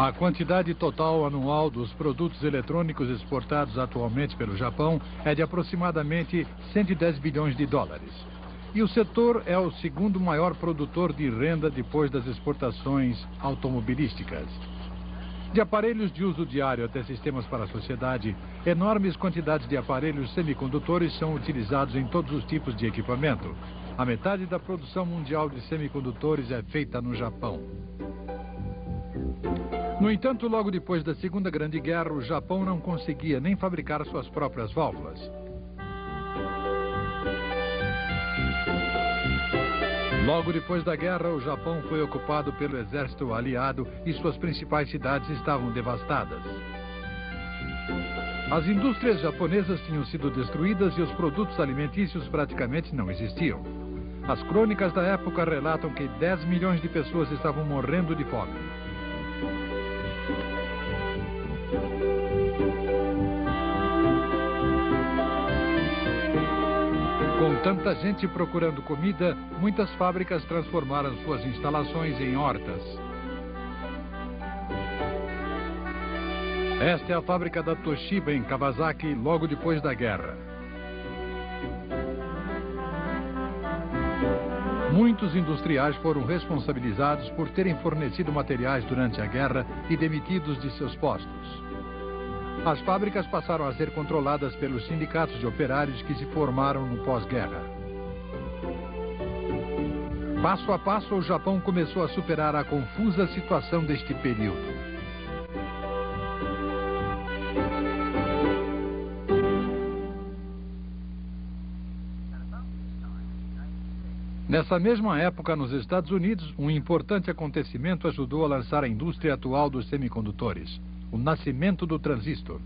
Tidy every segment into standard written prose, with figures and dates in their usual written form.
A quantidade total anual dos produtos eletrônicos exportados atualmente pelo Japão é de aproximadamente 110 bilhões de dólares. E o setor é o segundo maior produtor de renda depois das exportações automobilísticas. De aparelhos de uso diário até sistemas para a sociedade, enormes quantidades de aparelhos semicondutores são utilizados em todos os tipos de equipamento. A metade da produção mundial de semicondutores é feita no Japão. No entanto, logo depois da Segunda Grande Guerra, o Japão não conseguia nem fabricar suas próprias válvulas. Logo depois da guerra, o Japão foi ocupado pelo exército aliado e suas principais cidades estavam devastadas. As indústrias japonesas tinham sido destruídas e os produtos alimentícios praticamente não existiam. As crônicas da época relatam que 10 milhões de pessoas estavam morrendo de fome. Com tanta gente procurando comida, muitas fábricas transformaram suas instalações em hortas. Esta é a fábrica da Toshiba em Kawasaki, logo depois da guerra. Muitos industriais foram responsabilizados por terem fornecido materiais durante a guerra e demitidos de seus postos. As fábricas passaram a ser controladas pelos sindicatos de operários que se formaram no pós-guerra. Passo a passo, o Japão começou a superar a confusa situação deste período. Nessa mesma época, nos Estados Unidos, um importante acontecimento ajudou a lançar a indústria atual dos semicondutores: o nascimento do transistor.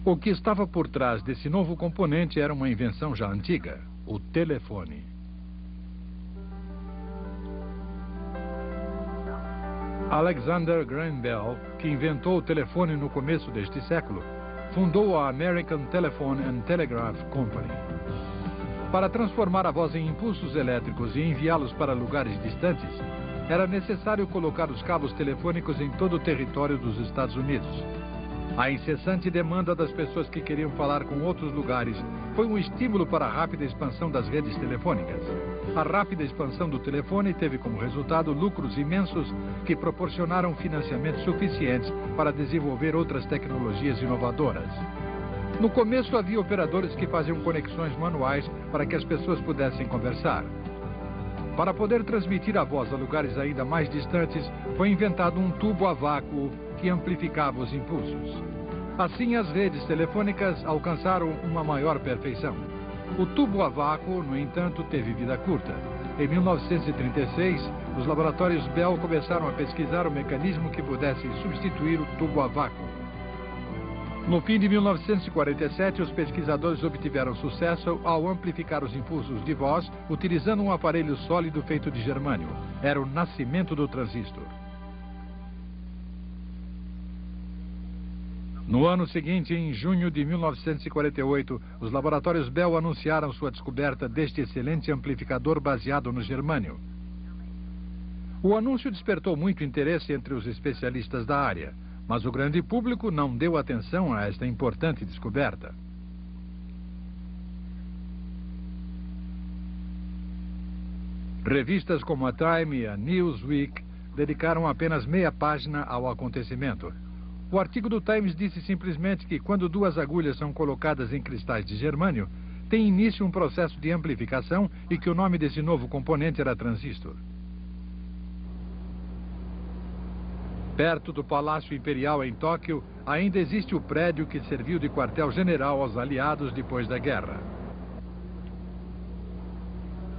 O que estava por trás desse novo componente era uma invenção já antiga: o telefone. Alexander Graham Bell, que inventou o telefone no começo deste século, fundou a American Telephone and Telegraph Company. Para transformar a voz em impulsos elétricos e enviá-los para lugares distantes, era necessário colocar os cabos telefônicos em todo o território dos Estados Unidos. A incessante demanda das pessoas que queriam falar com outros lugares foi um estímulo para a rápida expansão das redes telefônicas. A rápida expansão do telefone teve como resultado lucros imensos que proporcionaram financiamentos suficientes para desenvolver outras tecnologias inovadoras. No começo havia operadores que faziam conexões manuais para que as pessoas pudessem conversar. Para poder transmitir a voz a lugares ainda mais distantes, foi inventado um tubo a vácuo que amplificava os impulsos. Assim, as redes telefônicas alcançaram uma maior perfeição. O tubo a vácuo, no entanto, teve vida curta. Em 1936, os laboratórios Bell começaram a pesquisar o mecanismo que pudesse substituir o tubo a vácuo. No fim de 1947, os pesquisadores obtiveram sucesso ao amplificar os impulsos de voz utilizando um aparelho sólido feito de germânio. Era o nascimento do transistor. No ano seguinte, em junho de 1948, os laboratórios Bell anunciaram sua descoberta deste excelente amplificador baseado no germânio. O anúncio despertou muito interesse entre os especialistas da área, mas o grande público não deu atenção a esta importante descoberta. Revistas como a Time e a Newsweek dedicaram apenas meia página ao acontecimento. O artigo do Times disse simplesmente que quando duas agulhas são colocadas em cristais de germânio, tem início um processo de amplificação e que o nome desse novo componente era transistor. Perto do Palácio Imperial em Tóquio, ainda existe o prédio que serviu de quartel-general aos aliados depois da guerra.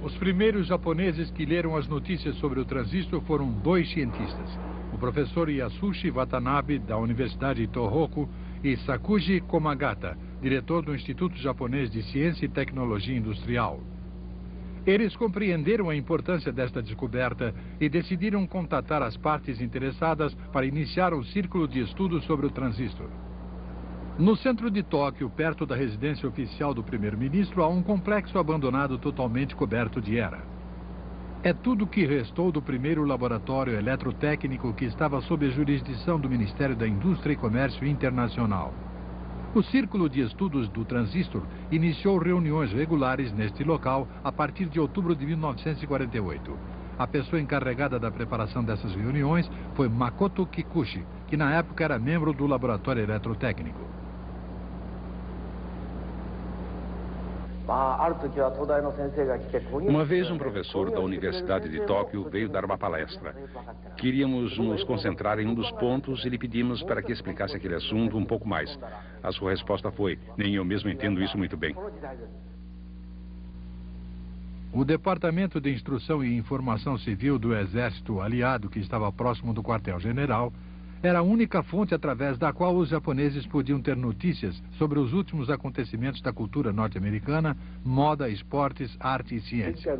Os primeiros japoneses que leram as notícias sobre o transistor foram dois cientistas, o professor Yasushi Watanabe, da Universidade Tohoku, e Sakuji Komagata, diretor do Instituto Japonês de Ciência e Tecnologia Industrial. Eles compreenderam a importância desta descoberta e decidiram contatar as partes interessadas para iniciar um círculo de estudos sobre o transistor. No centro de Tóquio, perto da residência oficial do primeiro-ministro, há um complexo abandonado totalmente coberto de era. É tudo o que restou do primeiro laboratório eletrotécnico que estava sob a jurisdição do Ministério da Indústria e Comércio Internacional. O Círculo de Estudos do Transistor iniciou reuniões regulares neste local a partir de outubro de 1948. A pessoa encarregada da preparação dessas reuniões foi Makoto Kikuchi, que na época era membro do laboratório eletrotécnico. Uma vez um professor da Universidade de Tóquio veio dar uma palestra. Queríamos nos concentrar em um dos pontos e lhe pedimos para que explicasse aquele assunto um pouco mais. A sua resposta foi: nem eu mesmo entendo isso muito bem. O Departamento de Instrução e Informação Civil do Exército Aliado, que estava próximo do quartel-general, era a única fonte através da qual os japoneses podiam ter notícias sobre os últimos acontecimentos da cultura norte-americana, moda, esportes, arte e ciência.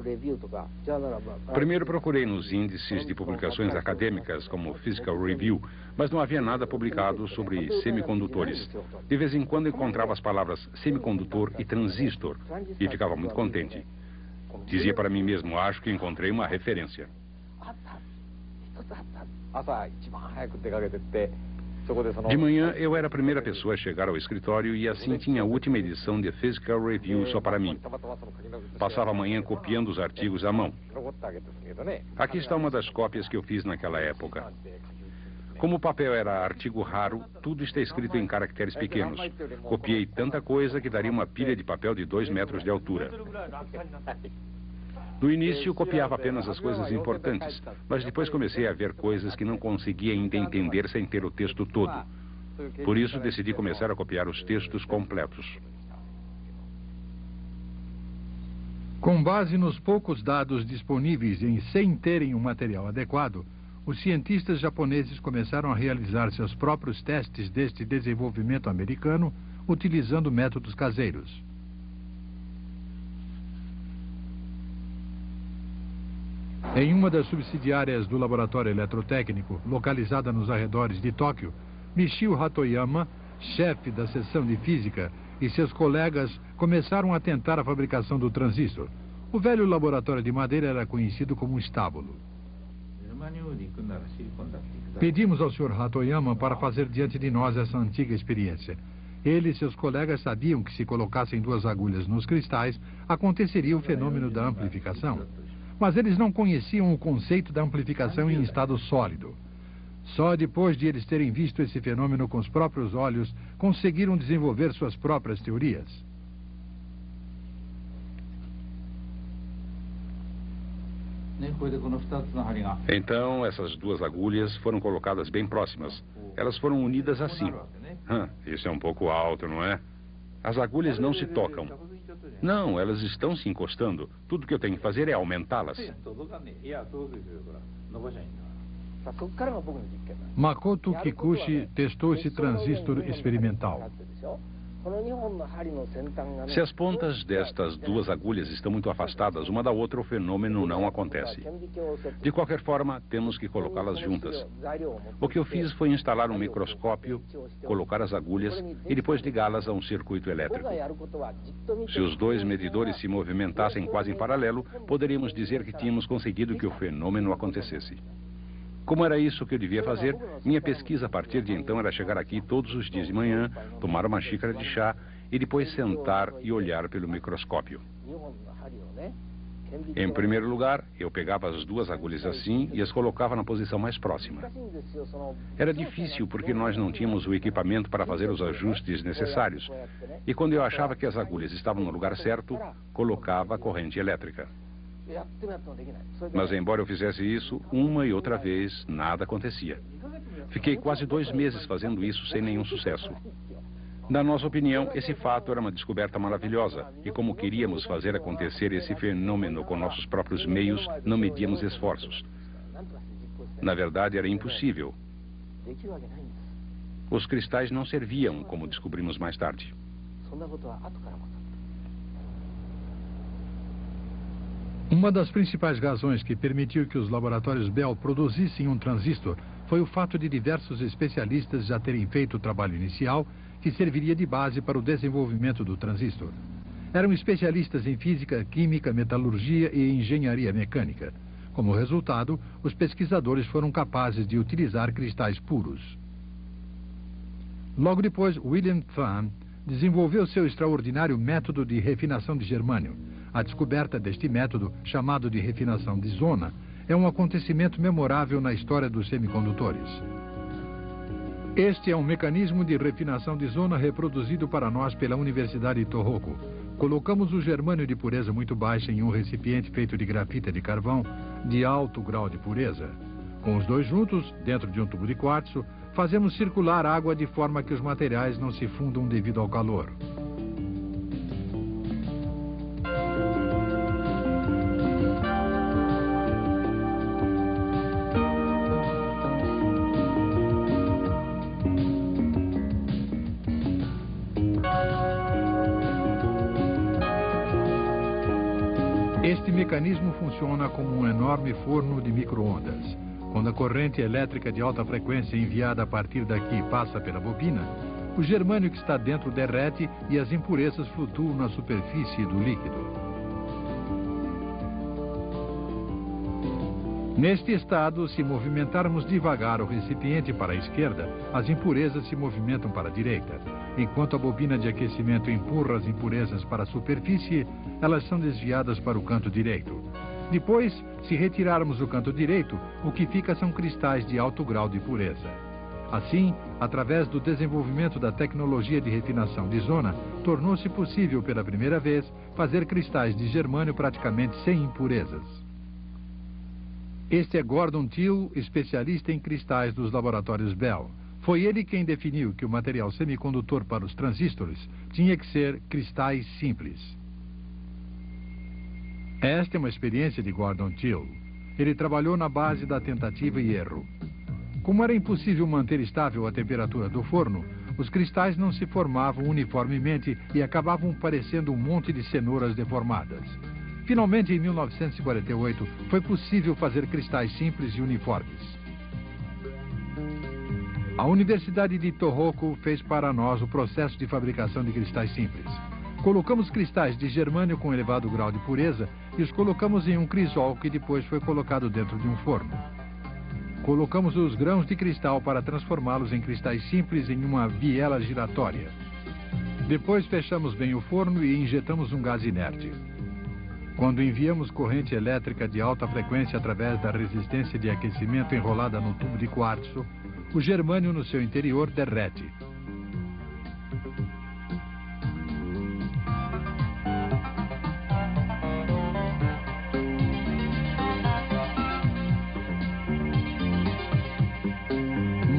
Primeiro procurei nos índices de publicações acadêmicas, como Physical Review, mas não havia nada publicado sobre semicondutores. De vez em quando encontrava as palavras semicondutor e transistor e ficava muito contente. Dizia para mim mesmo: acho que encontrei uma referência. De manhã, eu era a primeira pessoa a chegar ao escritório e assim tinha a última edição de Physical Review só para mim. Passava a manhã copiando os artigos à mão. Aqui está uma das cópias que eu fiz naquela época. Como o papel era artigo raro, tudo está escrito em caracteres pequenos. Copiei tanta coisa que daria uma pilha de papel de 2 metros de altura. No início, copiava apenas as coisas importantes, mas depois comecei a ver coisas que não conseguia ainda entender sem ter o texto todo. Por isso, decidi começar a copiar os textos completos. Com base nos poucos dados disponíveis e sem terem um material adequado, os cientistas japoneses começaram a realizar seus próprios testes deste desenvolvimento americano, utilizando métodos caseiros. Em uma das subsidiárias do laboratório eletrotécnico, localizada nos arredores de Tóquio, Michio Hatoyama, chefe da seção de física, e seus colegas começaram a tentar a fabricação do transistor. O velho laboratório de madeira era conhecido como um estábulo. Pedimos ao Sr. Hatoyama para fazer diante de nós essa antiga experiência. Ele e seus colegas sabiam que se colocassem 2 agulhas nos cristais, aconteceria o fenômeno da amplificação. Mas eles não conheciam o conceito da amplificação em estado sólido. Só depois de eles terem visto esse fenômeno com os próprios olhos, conseguiram desenvolver suas próprias teorias. Então, essas 2 agulhas foram colocadas bem próximas. Elas foram unidas assim. Isso é um pouco alto, não é? As agulhas não se tocam. Não, elas estão se encostando. Tudo que eu tenho que fazer é aumentá-las. Makoto Kikuchi testou esse transistor experimental. Se as pontas destas 2 agulhas estão muito afastadas uma da outra, o fenômeno não acontece. De qualquer forma, temos que colocá-las juntas. O que eu fiz foi instalar um microscópio, colocar as agulhas e depois ligá-las a um circuito elétrico. Se os 2 medidores se movimentassem quase em paralelo, poderíamos dizer que tínhamos conseguido que o fenômeno acontecesse. Como era isso que eu devia fazer, minha pesquisa a partir de então era chegar aqui todos os dias de manhã, tomar uma xícara de chá e depois sentar e olhar pelo microscópio. Em primeiro lugar, eu pegava as 2 agulhas assim e as colocava na posição mais próxima. Era difícil porque nós não tínhamos o equipamento para fazer os ajustes necessários. E quando eu achava que as agulhas estavam no lugar certo, colocava a corrente elétrica. Mas embora eu fizesse isso, uma e outra vez, nada acontecia. Fiquei quase 2 meses fazendo isso sem nenhum sucesso. Na nossa opinião, esse fato era uma descoberta maravilhosa. E como queríamos fazer acontecer esse fenômeno com nossos próprios meios, não medíamos esforços. Na verdade, era impossível. Os cristais não serviam, como descobrimos mais tarde. Uma das principais razões que permitiu que os laboratórios Bell produzissem um transistor foi o fato de diversos especialistas já terem feito o trabalho inicial que serviria de base para o desenvolvimento do transistor. Eram especialistas em física, química, metalurgia e engenharia mecânica. Como resultado, os pesquisadores foram capazes de utilizar cristais puros. Logo depois, William Thun desenvolveu seu extraordinário método de refinação de germânio. A descoberta deste método, chamado de refinação de zona, é um acontecimento memorável na história dos semicondutores. Este é um mecanismo de refinação de zona reproduzido para nós pela Universidade de Tohoku. Colocamos o germânio de pureza muito baixa em um recipiente feito de grafita de carvão de alto grau de pureza. Com os dois juntos, dentro de um tubo de quartzo, fazemos circular água de forma que os materiais não se fundam devido ao calor. Este mecanismo funciona como um enorme forno de micro-ondas. Quando a corrente elétrica de alta frequência enviada a partir daqui passa pela bobina, o germânio que está dentro derrete e as impurezas flutuam na superfície do líquido. Neste estado, se movimentarmos devagar o recipiente para a esquerda, as impurezas se movimentam para a direita. Enquanto a bobina de aquecimento empurra as impurezas para a superfície, elas são desviadas para o canto direito. Depois, se retirarmos o canto direito, o que fica são cristais de alto grau de pureza. Assim, através do desenvolvimento da tecnologia de refinação de zona, tornou-se possível pela primeira vez fazer cristais de germânio praticamente sem impurezas. Este é Gordon Till, especialista em cristais dos laboratórios Bell. Foi ele quem definiu que o material semicondutor para os transistores tinha que ser cristais simples. Esta é uma experiência de Gordon Till. Ele trabalhou na base da tentativa e erro. Como era impossível manter estável a temperatura do forno, os cristais não se formavam uniformemente e acabavam parecendo um monte de cenouras deformadas. Finalmente, em 1948, foi possível fazer cristais simples e uniformes. A Universidade de Tohoku fez para nós o processo de fabricação de cristais simples. Colocamos cristais de germânio com elevado grau de pureza e os colocamos em um crisol que depois foi colocado dentro de um forno. Colocamos os grãos de cristal para transformá-los em cristais simples em uma biela giratória. Depois fechamos bem o forno e injetamos um gás inerte. Quando enviamos corrente elétrica de alta frequência através da resistência de aquecimento enrolada no tubo de quartzo, o germânio no seu interior derrete.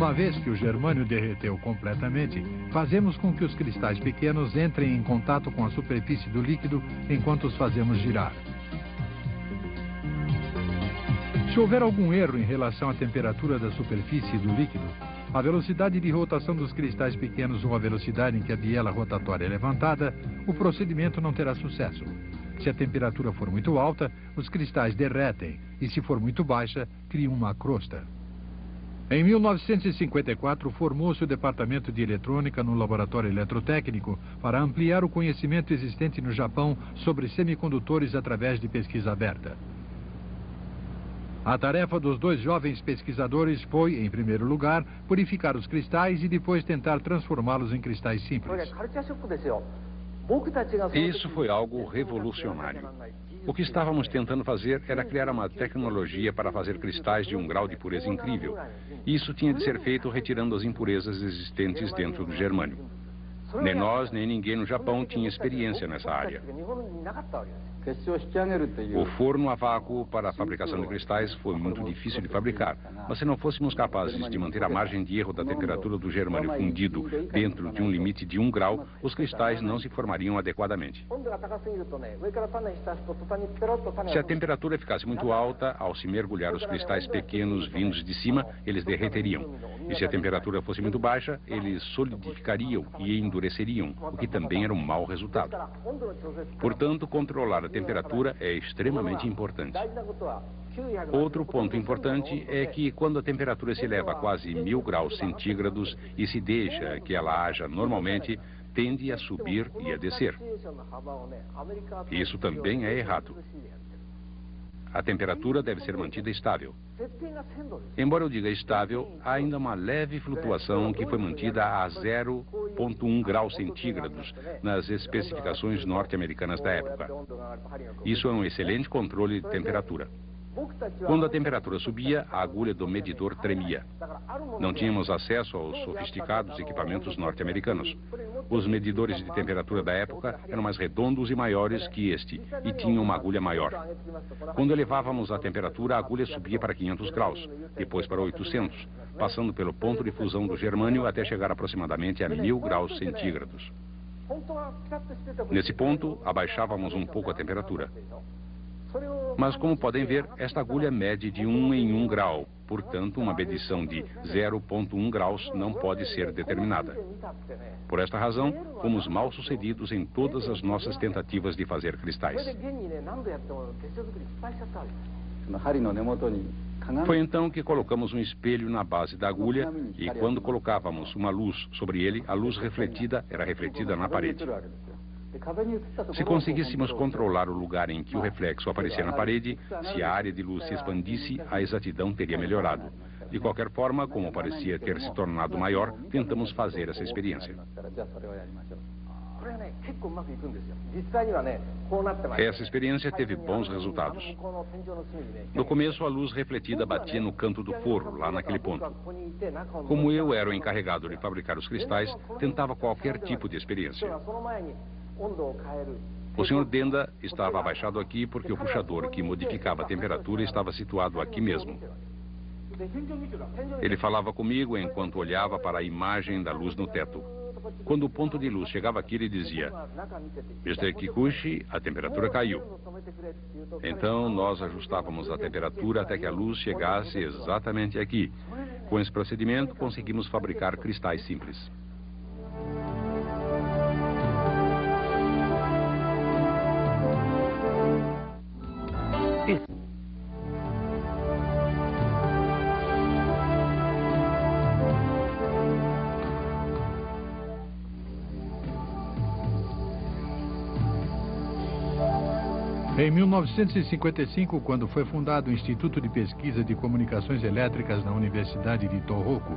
Uma vez que o germânio derreteu completamente, fazemos com que os cristais pequenos entrem em contato com a superfície do líquido enquanto os fazemos girar. Se houver algum erro em relação à temperatura da superfície do líquido, a velocidade de rotação dos cristais pequenos ou a velocidade em que a biela rotatória é levantada, o procedimento não terá sucesso. Se a temperatura for muito alta, os cristais derretem e, se for muito baixa, criam uma crosta. Em 1954, formou-se o Departamento de Eletrônica no Laboratório Eletrotécnico para ampliar o conhecimento existente no Japão sobre semicondutores através de pesquisa aberta. A tarefa dos dois jovens pesquisadores foi, em primeiro lugar, purificar os cristais e depois tentar transformá-los em cristais simples. Isso foi algo revolucionário. O que estávamos tentando fazer era criar uma tecnologia para fazer cristais de um grau de pureza incrível. Isso tinha de ser feito retirando as impurezas existentes dentro do germânio. Nem nós, nem ninguém no Japão tinha experiência nessa área. O forno a vácuo para a fabricação de cristais foi muito difícil de fabricar, mas se não fôssemos capazes de manter a margem de erro da temperatura do germânio fundido dentro de um limite de 1 grau, os cristais não se formariam adequadamente. Se a temperatura ficasse muito alta, ao se mergulhar os cristais pequenos vindos de cima, eles derreteriam. E se a temperatura fosse muito baixa, eles solidificariam e endureceriam, o que também era um mau resultado. Portanto, controlar a temperatura é extremamente importante. Outro ponto importante é que quando a temperatura se eleva a quase 1000 graus centígrados e se deixa que ela haja normalmente, tende a subir e a descer. Isso também é errado. a temperatura deve ser mantida estável. Embora eu diga estável, há ainda uma leve flutuação que foi mantida a 0,1 graus centígrados nas especificações norte-americanas da época. Isso é um excelente controle de temperatura. Quando a temperatura subia, a agulha do medidor tremia. Não tínhamos acesso aos sofisticados equipamentos norte-americanos. Os medidores de temperatura da época eram mais redondos e maiores que este, e tinham uma agulha maior. Quando elevávamos a temperatura, a agulha subia para 500 graus, depois para 800, passando pelo ponto de fusão do germânio até chegar aproximadamente a 1000 graus centígrados. Nesse ponto, abaixávamos um pouco a temperatura. Mas, como podem ver, esta agulha mede de 1 em 1 grau. Portanto, uma medição de 0,1 graus não pode ser determinada. Por esta razão, fomos mal sucedidos em todas as nossas tentativas de fazer cristais. Foi então que colocamos um espelho na base da agulha e, quando colocávamos uma luz sobre ele, a luz refletida era refletida na parede. Se conseguíssemos controlar o lugar em que o reflexo aparecia na parede, se a área de luz se expandisse, a exatidão teria melhorado. De qualquer forma, como parecia ter se tornado maior, tentamos fazer essa experiência. Essa experiência teve bons resultados. No começo, a luz refletida batia no canto do forro, lá naquele ponto. Como eu era o encarregado de fabricar os cristais, tentava qualquer tipo de experiência. O Sr. Denda estava abaixado aqui porque o puxador que modificava a temperatura estava situado aqui mesmo. Ele falava comigo enquanto olhava para a imagem da luz no teto. Quando o ponto de luz chegava aqui, ele dizia: Mr. Kikuchi, a temperatura caiu. Então, nós ajustávamos a temperatura até que a luz chegasse exatamente aqui. Com esse procedimento, conseguimos fabricar cristais simples. Em 1955, quando foi fundado o Instituto de Pesquisa de Comunicações Elétricas na Universidade de Tohoku,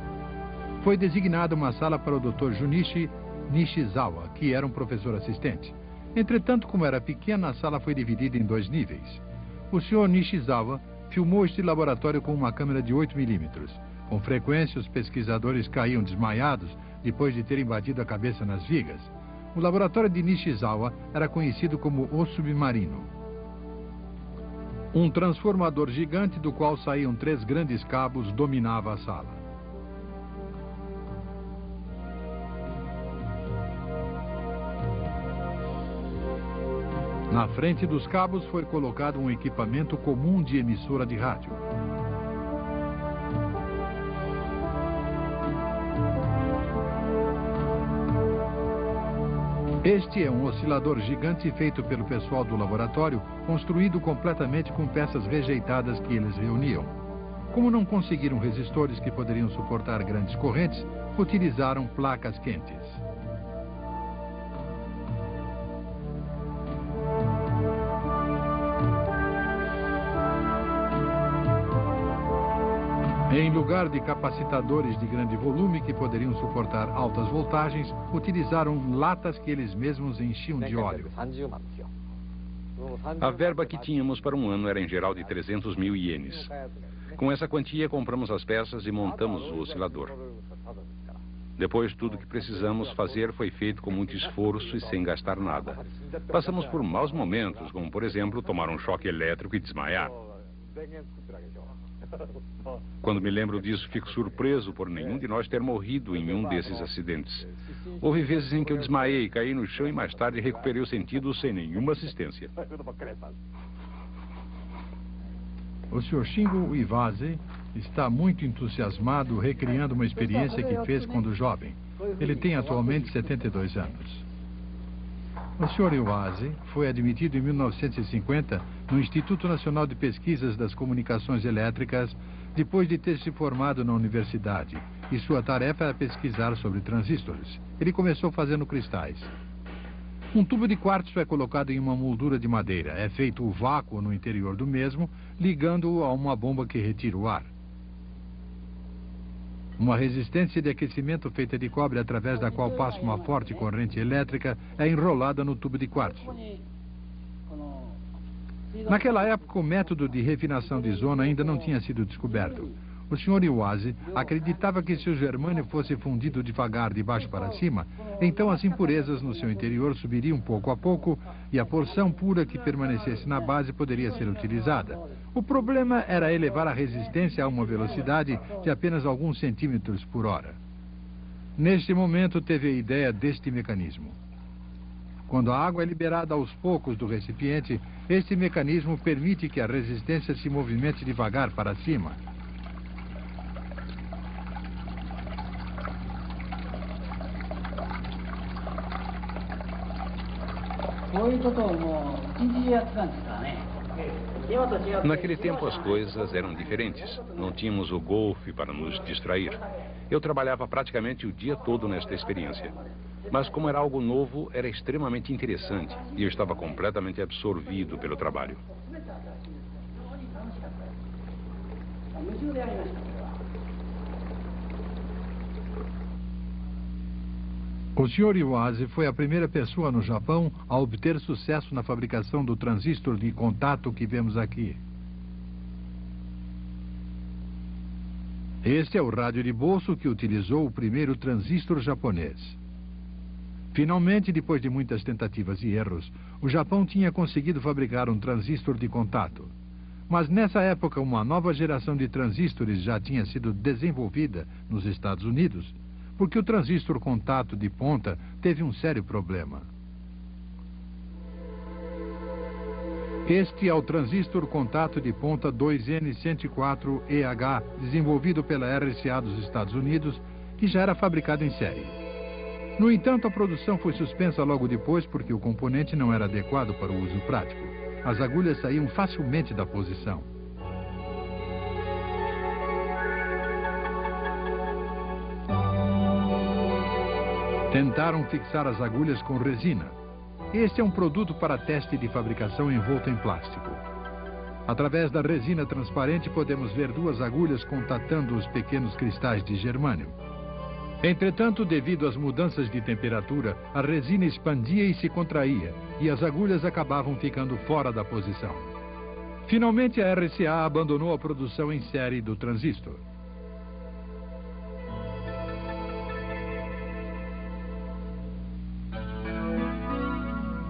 foi designada uma sala para o Dr. Junichi Nishizawa, que era um professor assistente. Entretanto, como era pequena, a sala foi dividida em 2 níveis. O Sr. Nishizawa filmou este laboratório com uma câmera de 8 milímetros. Com frequência, os pesquisadores caíam desmaiados depois de terem batido a cabeça nas vigas. O laboratório de Nishizawa era conhecido como o submarino. Um transformador gigante do qual saíam 3 grandes cabos dominava a sala. Na frente dos cabos foi colocado um equipamento comum de emissora de rádio. Este é um oscilador gigante feito pelo pessoal do laboratório, construído completamente com peças rejeitadas que eles reuniam. Como não conseguiram resistores que poderiam suportar grandes correntes, utilizaram placas quentes. Em lugar de capacitadores de grande volume que poderiam suportar altas voltagens, utilizaram latas que eles mesmos enchiam de óleo. A verba que tínhamos para um ano era em geral de 300 mil ienes. Com essa quantia, compramos as peças e montamos o oscilador. Depois, tudo o que precisamos fazer foi feito com muito esforço e sem gastar nada. Passamos por maus momentos, como, por exemplo, tomar um choque elétrico e desmaiar. Quando me lembro disso, fico surpreso por nenhum de nós ter morrido em um desses acidentes. Houve vezes em que eu desmaiei, caí no chão e mais tarde recuperei o sentido sem nenhuma assistência. O Sr. Shingo Iwase está muito entusiasmado recriando uma experiência que fez quando jovem. Ele tem atualmente 72 anos. O Sr. Iwase foi admitido em 1950 no Instituto Nacional de Pesquisas das Comunicações Elétricas, depois de ter se formado na universidade, e sua tarefa era pesquisar sobre transistores. Ele começou fazendo cristais. Um tubo de quartzo é colocado em uma moldura de madeira. É feito o vácuo no interior do mesmo, ligando-o a uma bomba que retira o ar. Uma resistência de aquecimento feita de cobre através da qual passa uma forte corrente elétrica é enrolada no tubo de quartzo. Naquela época, o método de refinação de zona ainda não tinha sido descoberto. O Sr. Iwase acreditava que se o germânio fosse fundido devagar de baixo para cima, então as impurezas no seu interior subiriam pouco a pouco e a porção pura que permanecesse na base poderia ser utilizada. O problema era elevar a resistência a uma velocidade de apenas alguns centímetros por hora. Neste momento, teve a ideia deste mecanismo. Quando a água é liberada aos poucos do recipiente, este mecanismo permite que a resistência se movimente devagar para cima. Naquele tempo as coisas eram diferentes. Não tínhamos o golfe para nos distrair. Eu trabalhava praticamente o dia todo nesta experiência. Mas como era algo novo, era extremamente interessante e eu estava completamente absorvido pelo trabalho. O Sr. Iwase foi a primeira pessoa no Japão a obter sucesso na fabricação do transistor de contato que vemos aqui. Este é o rádio de bolso que utilizou o primeiro transistor japonês. Finalmente, depois de muitas tentativas e erros, o Japão tinha conseguido fabricar um transistor de contato. Mas nessa época, uma nova geração de transistores já tinha sido desenvolvida nos Estados Unidos, porque o transistor contato de ponta teve um sério problema. Este é o transistor contato de ponta 2N104EH, desenvolvido pela RCA dos Estados Unidos, que já era fabricado em série. No entanto, a produção foi suspensa logo depois porque o componente não era adequado para o uso prático. As agulhas saíam facilmente da posição. Tentaram fixar as agulhas com resina. Este é um produto para teste de fabricação envolto em plástico. Através da resina transparente podemos ver duas agulhas contatando os pequenos cristais de germânio. Entretanto, devido às mudanças de temperatura, a resina expandia e se contraía, e as agulhas acabavam ficando fora da posição. Finalmente, a RCA abandonou a produção em série do transistor.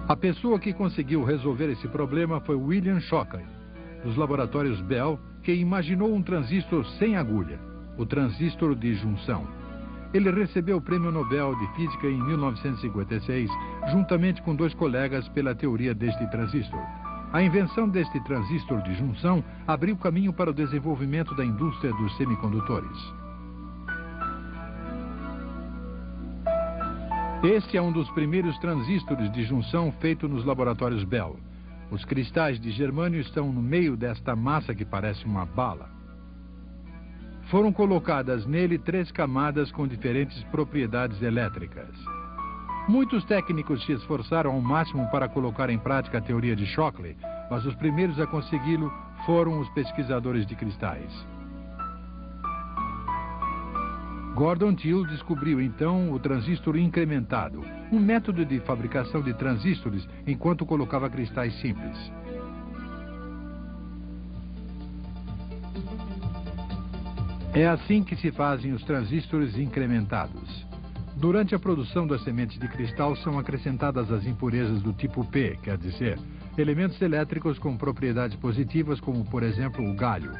A pessoa que conseguiu resolver esse problema foi William Shockley, dos laboratórios Bell, que imaginou um transistor sem agulha, o transistor de junção. Ele recebeu o Prêmio Nobel de Física em 1956, juntamente com dois colegas pela teoria deste transistor. A invenção deste transistor de junção abriu caminho para o desenvolvimento da indústria dos semicondutores. Este é um dos primeiros transistores de junção feito nos laboratórios Bell. Os cristais de germânio estão no meio desta massa que parece uma bala. Foram colocadas nele 3 camadas com diferentes propriedades elétricas. Muitos técnicos se esforçaram ao máximo para colocar em prática a teoria de Shockley, mas os primeiros a consegui-lo foram os pesquisadores de cristais. Gordon Till descobriu então o transistor incrementado, um método de fabricação de transistores enquanto colocava cristais simples. É assim que se fazem os transistores incrementados. Durante a produção das sementes de cristal são acrescentadas as impurezas do tipo P, quer dizer, elementos elétricos com propriedades positivas como, por exemplo, o galho.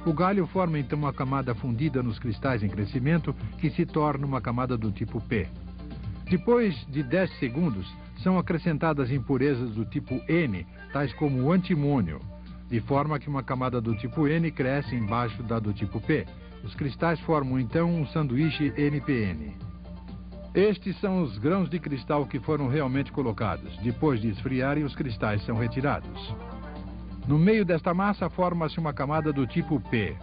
O galho forma então uma camada fundida nos cristais em crescimento que se torna uma camada do tipo P. Depois de 10 segundos, são acrescentadas impurezas do tipo N, tais como o antimônio, de forma que uma camada do tipo N cresce embaixo da do tipo P. Os cristais formam então um sanduíche NPN. Estes são os grãos de cristal que foram realmente colocados. Depois de esfriarem, os cristais são retirados. No meio desta massa forma-se uma camada do tipo P.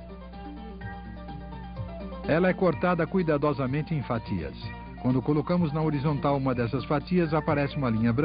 Ela é cortada cuidadosamente em fatias. Quando colocamos na horizontal uma dessas fatias, aparece uma linha branca.